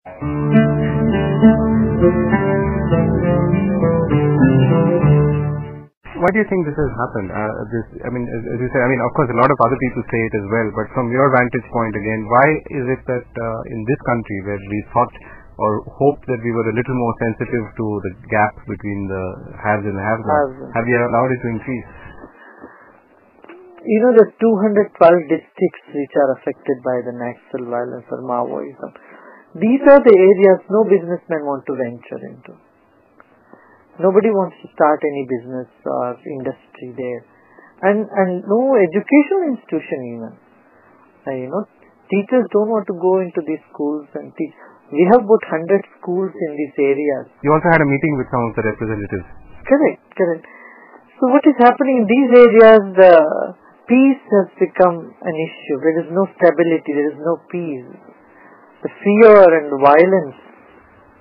Why do you think this has happened? As you said, of course, a lot of other people say it as well, but from your vantage point again, why is it that in this country where we thought or hoped that we were a little more sensitive to the gap between the haves and the have-nots, have we allowed it to increase? The 212 districts which are affected by the Naxal violence or Maoism, these are the areas no businessmen want to venture into. Nobody wants to start any business or industry there. And no educational institution even. Teachers don't want to go into these schools and teach. We have about 100 schools in these areas. You also had a meeting with some of the representatives. Correct. So what is happening in these areas, peace has become an issue. There is no stability, there is no peace. The fear and violence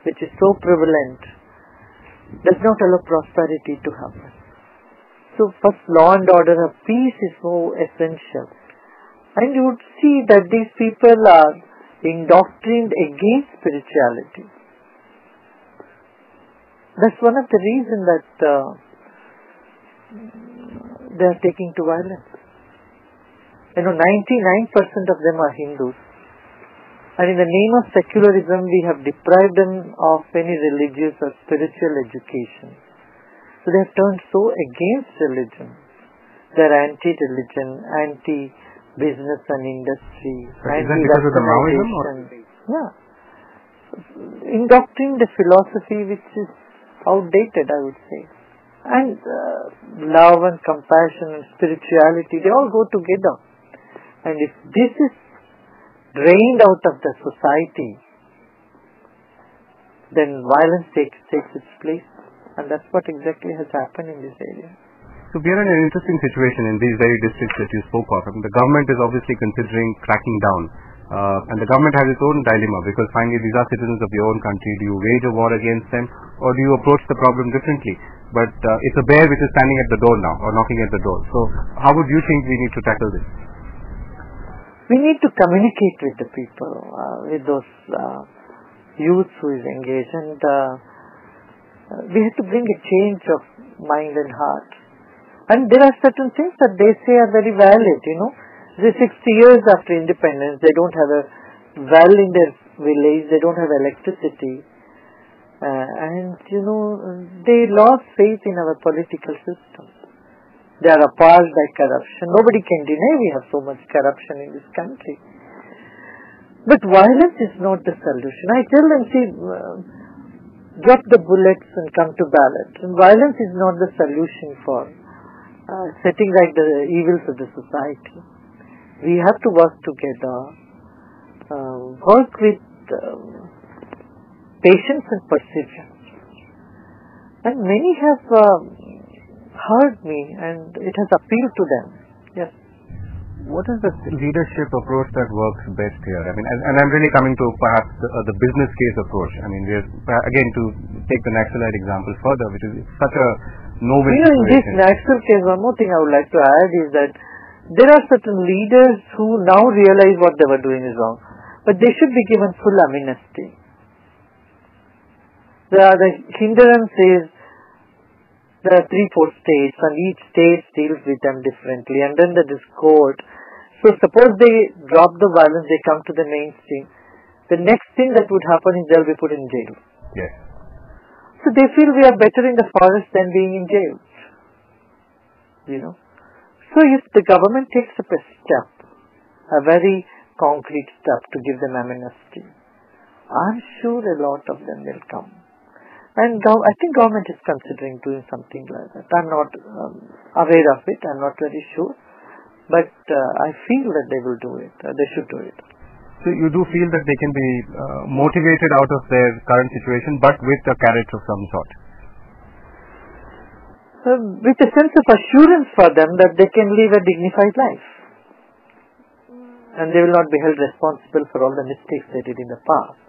which is so prevalent does not allow prosperity to happen. So first, law and order of peace is so essential. And you would see that these people are indoctrinated against spirituality. That's one of the reasons that they are taking to violence. 99% of them are Hindus. And in the name of secularism, we have deprived them of any religious or spiritual education. So they have turned so against religion. They are anti-religion, anti-business and industry. Is that because of the Maoism? Yeah. Indoctrinating the philosophy which is outdated, I would say. And love and compassion and spirituality, they all go together. And if this is drained out of the society, then violence takes its place, and that's what exactly has happened in this area. So we are in an interesting situation in these very districts that you spoke of. The government is obviously considering cracking down, and the government has its own dilemma, because finally these are citizens of your own country. Do you wage a war against them, or do you approach the problem differently? But it's a bear which is standing at the door now, or knocking at the door. So how would you think we need to tackle this? We need to communicate with the people, with those youth who is engaged, and we have to bring a change of mind and heart. And there are certain things that they say are very valid, The 60 years after independence, they don't have a well in their village, they don't have electricity, and they lost faith in our political system. They are appalled by corruption. Nobody can deny we have so much corruption in this country. But violence is not the solution. I tell them, drop the bullets and come to ballot. And violence is not the solution for setting right the evils of the society. We have to work together, work with patience and perseverance. And many have heard me, and it has appealed to them. Yes. What is the leadership approach that works best here? And I'm really coming to perhaps the business case approach. We're again to take the Naxalite example further, which is such a no-win situation. In this Naxal case, one more thing I would like to add is that there are certain leaders who now realize what they were doing is wrong, but they should be given full amnesty. The hindrance is there are 3-4 states, and each state deals with them differently, and then there is court. So suppose they drop the violence, they come to the mainstream. The next thing that would happen is they'll be put in jail. Yes. So they feel we are better in the forest than being in jail. So if the government takes up a step, a very concrete step to give them amnesty, I'm sure a lot of them will come. And I think government is considering doing something like that. I'm not aware of it. I'm not very sure. But I feel that they will do it. They should do it. So you do feel that they can be motivated out of their current situation, but with a carrot of some sort? With a sense of assurance for them that they can live a dignified life. And they will not be held responsible for all the mistakes they did in the past.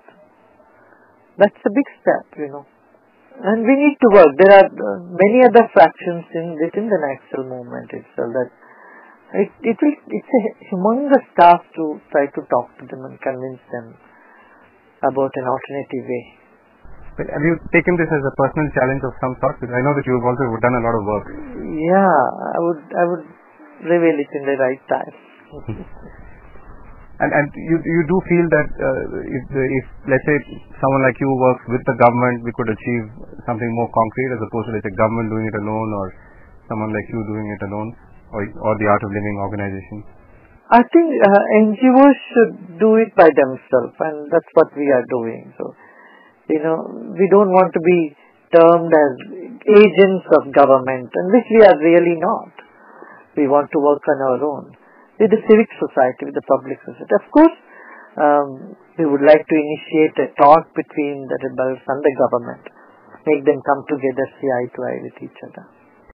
That's a big step, And we need to work. There are many other factions within the Naxal movement itself. That it's a humongous task to try to talk to them and convince them about an alternative way. But have you taken this as a personal challenge of some sort? Because I know that you've also done a lot of work. Yeah, I would reveal it in the right time. And you do feel that if let's say someone like you works with the government, we could achieve something more concrete as opposed to let's say government doing it alone or someone like you doing it alone, or the Art of Living organization? I think NGOs should do it by themselves, and that's what we are doing. So, we don't want to be termed as agents of government, and which we are really not. We want to work on our own, with the civic society, with the public society. Of course, we would like to initiate a talk between the rebels and the government, make them come together, see eye to eye with each other.